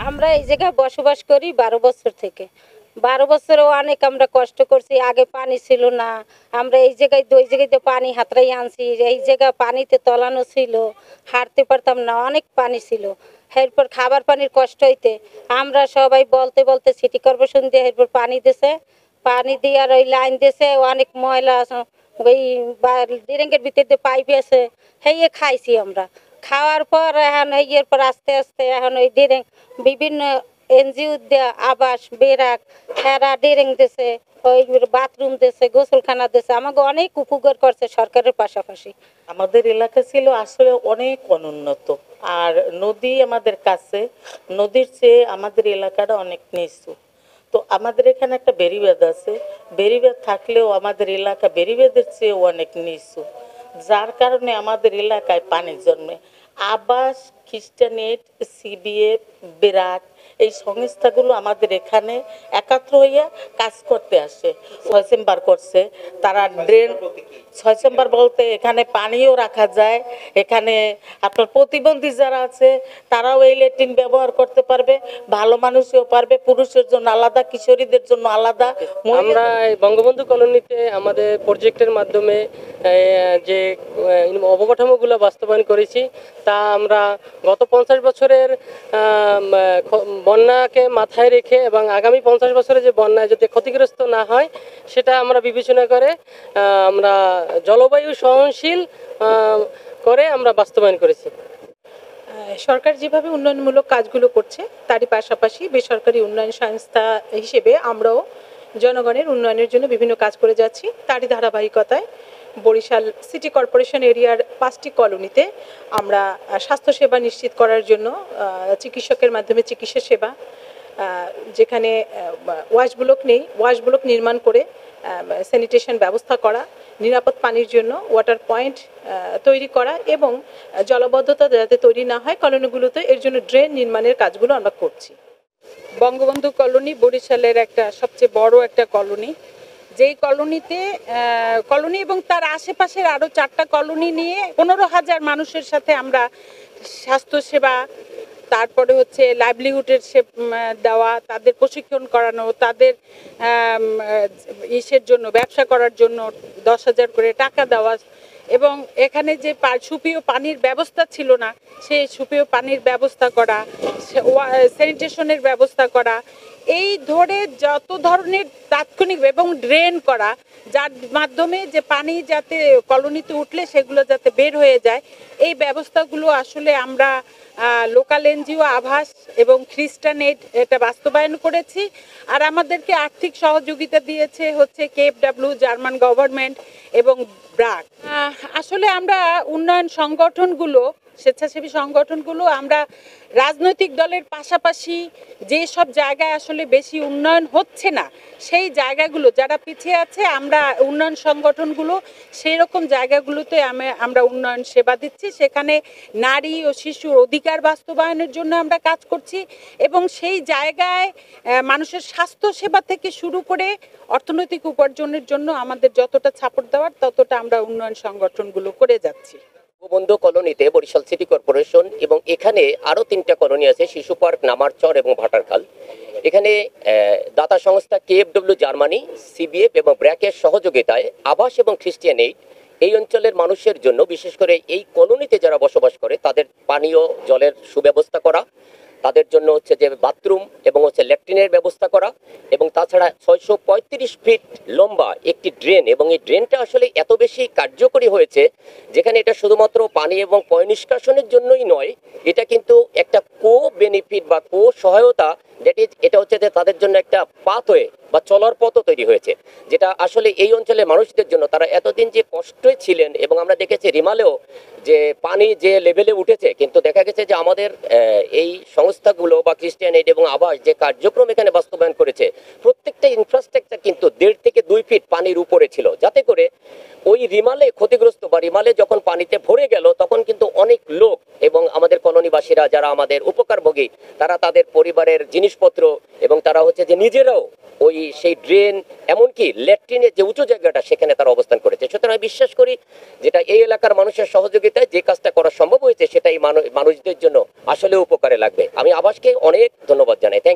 আমরা এই জায়গায় বসবাস করি 12 বছর থেকে। 12 বছরেও অনেক আমরা কষ্ট করছি। আগে পানি ছিল না, আমরা এই জায়গায় দুই জায়গাতে পানি হাতড়াই আনছি। এই জায়গা পানিতে তলানো ছিল, হাঁটতে পারতাম না, অনেক পানি ছিল। এরপর খাবার পানির কষ্ট হইতে আমরা সবাই বলতে বলতে সিটি কর্পোরেশন দিয়ে এরপর পানি দিছে। পানি দিয়ে আর ওই লাইন দিছে, অনেক ময়লা ওই ডিরেঙ্গের ভিতরে পাইপ আছে, হেয়ে খাইছি আমরা। খাওয়ার পর এখন এর পর আস্তে আস্তে এখন ওই ডিরেং বিভিন্ন এনজিও দেয়া আবাস বেরাক হেরা ডিরেং দিছে, ওই বাথরুম দিছে, গোসলখানা দিছে, আমাকে অনেক উপকার করছে সরকারের পাশাপাশি। আমাদের এলাকা ছিল আসলে অনেক অনুন্নত, আর নদী আমাদের কাছে, নদীর চেয়ে আমাদের এলাকাটা অনেক নিচু। তো আমাদের এখানে একটা বেড়িবাঁধ আছে, বেড়িবাঁধ থাকলেও আমাদের এলাকা বেড়িবাঁধের চেয়েও অনেক নিচু, যার কারণে আমাদের এলাকায় পানি জন্মে। আবাস, খ্রিস্টানেট, সিবিএফ, বেরাক এই সংস্থাগুলো আমাদের এখানে একাত্র হইয়া কাজ করতে আসে। 6 চেম্বার করছে তারা। ড্রেন 6 চেম্বার বলতে এখানে পানিও রাখা যায়, এখানে আপনার প্রতিবন্ধী যারা আছে তারাও এই ল্যাট্রিন ব্যবহার করতে পারবে, ভালো মানুষও পারবে, পুরুষের জন্য আলাদা, কিশোরীদের জন্য আলাদা। আমরা বঙ্গবন্ধু কলোনিতে আমাদের প্রজেক্টের মাধ্যমে যে অবকাঠামোগুলো বাস্তবায়ন করেছি, তা আমরা গত 50 বছরের বন্যাকে মাথায় রেখে এবং আগামী 50 বছরে যে বন্যায় যাতে ক্ষতিগ্রস্ত না হয় সেটা আমরা বিবেচনা করে আমরা জলবায়ু সহনশীল করে আমরা বাস্তবায়ন করেছি। সরকার যেভাবে উন্নয়নমূলক কাজগুলো করছে তারই পাশাপাশি বেসরকারি উন্নয়ন সংস্থা হিসেবে আমরাও জনগণের উন্নয়নের জন্য বিভিন্ন কাজ করে যাচ্ছি। তারই ধারাবাহিকতায় বরিশাল সিটি কর্পোরেশন এরিয়ার 5টি কলোনিতে আমরা স্বাস্থ্যসেবা নিশ্চিত করার জন্য চিকিৎসকের মাধ্যমে চিকিৎসা সেবা, যেখানে ওয়াশ ব্লক নেই, ওয়াশ ব্লক নির্মাণ করে স্যানিটেশন ব্যবস্থা করা, নিরাপদ পানির জন্য ওয়াটার পয়েন্ট তৈরি করা এবং জলাবদ্ধতা যাতে তৈরি না হয় কলোনিগুলোতে, এর জন্য ড্রেন নির্মাণের কাজগুলো আমরা করছি। বঙ্গবন্ধু কলোনি বরিশালের একটা সবচেয়ে বড় একটা কলোনি, যেই কলোনিতে কলোনি এবং তার আশেপাশের আরও 4টা কলোনি নিয়ে 15,000 মানুষের সাথে আমরা স্বাস্থ্যসেবা, তারপরে হচ্ছে লাইভলিহুডের দেওয়া, তাদের প্রশিক্ষণ করানো, তাদের ইসের জন্য ব্যবসা করার জন্য 10,000 করে টাকা দেওয়া, এবং এখানে যে সুপেয় পানির ব্যবস্থা ছিল না সেই সুপেয় পানির ব্যবস্থা করা, স্যানিটেশনের ব্যবস্থা করা, এই ধরে যত ধরনের তাৎক্ষণিক এবং ড্রেন করা, যার মাধ্যমে যে পানি যাতে কলোনিতে উঠলে সেগুলো যাতে বের হয়ে যায়, এই ব্যবস্থাগুলো আসলে আমরা লোকাল এনজিও আভাস এবং খ্রিস্টানেট এটা বাস্তবায়ন করেছি। আর আমাদেরকে আর্থিক সহযোগিতা দিয়েছে হচ্ছে KfW, জার্মান গভর্নমেন্ট এবং ব্রাক। আসলে আমরা উন্নয়ন সংগঠনগুলো, স্বেচ্ছাসেবী সংগঠনগুলো আমরা রাজনৈতিক দলের পাশাপাশি যেসব জায়গায় আসলে বেশি উন্নয়ন হচ্ছে না সেই জায়গাগুলো, যারা পিছিয়ে আছে, আমরা উন্নয়ন সংগঠনগুলো সেই রকম জায়গাগুলোতে আমরা উন্নয়ন সেবা দিচ্ছি। সেখানে নারী ও শিশুর অধিকার বাস্তবায়নের জন্য আমরা কাজ করছি এবং সেই জায়গায় মানুষের স্বাস্থ্য সেবা থেকে শুরু করে অর্থনৈতিক উপার্জনের জন্য আমাদের যতটা সাপোর্ট দেওয়ার ততটা আমরা উন্নয়ন সংগঠনগুলো করে যাচ্ছি। বঙ্গবন্ধু কলোনিতে বরিশাল সিটি কর্পোরেশন এবং এখানে আরও 3টা কলোনি আছে, শিশু পার্ক, নামারচর এবং ভাটারখাল। এখানে দাতা সংস্থা KfW জার্মানি, সিবিএফ এবং ব্র্যাকের সহযোগিতায় আবাস এবং খ্রিস্টিয়ানেট এই অঞ্চলের মানুষের জন্য, বিশেষ করে এই কলোনিতে যারা বসবাস করে তাদের পানীয় জলের সুব্যবস্থা করা, তাদের জন্য হচ্ছে যে বাথরুম এবং হচ্ছে ল্যাট্রিনের ব্যবস্থা করা, এবং তাছাড়া 635 ফিট লম্বা একটি ড্রেন, এবং এই ড্রেনটা আসলে এত বেশি কার্যকরী হয়েছে যেখানে এটা শুধুমাত্র পানি এবং পয় নিষ্কাশনের জন্যই নয়, এটা কিন্তু একটা বেনিফিট বা সহায়তা, এটা হচ্ছে যে তাদের জন্য একটা পাথওয়ে বা চলার পথও তৈরি হয়েছে, যেটা আসলে এই অঞ্চলের মানুষদের জন্য, তারা এতদিন যে কষ্টে ছিলেন, এবং আমরা দেখেছি রিমালেও যে পানি যে লেভেলে উঠেছে, কিন্তু দেখা গেছে যে আমাদের এই সংস্থাগুলো বা খ্রিস্টিয়ানেট এবং আবাস যে কার্যক্রম এখানে বাস্তবায়ন করেছে, প্রত্যেকটা ইনফ্রাস্ট্রাকচার কিন্তু 1.5 থেকে 2 ফিট পানির উপরে ছিল, যাতে করে ওই রিমালে ক্ষতিগ্রস্ত বা রিমালে যখন পানিতে ভরে গেল তখন কিন্তু অনেক লোক এবং আমাদের কলোনিবাসীরা যারা আমাদের উপকারভোগী, তারা তাদের পরিবারের জিনিস জিনিসপত্র এবং তারা হচ্ছে যে নিজেরাও ওই সেই ড্রেন এমনকি ল্যাট্রিনের যে উঁচু জায়গাটা সেখানে তারা অবস্থান করেছে। সুতরাং আমি বিশ্বাস করি যেটা এই এলাকার মানুষের সহযোগিতায় যে কাজটা করা সম্ভব হয়েছে সেটাই মানুষদের জন্য আসলে উপকারে লাগবে। আমি আবাসকে অনেক ধন্যবাদ জানাই। থ্যাংক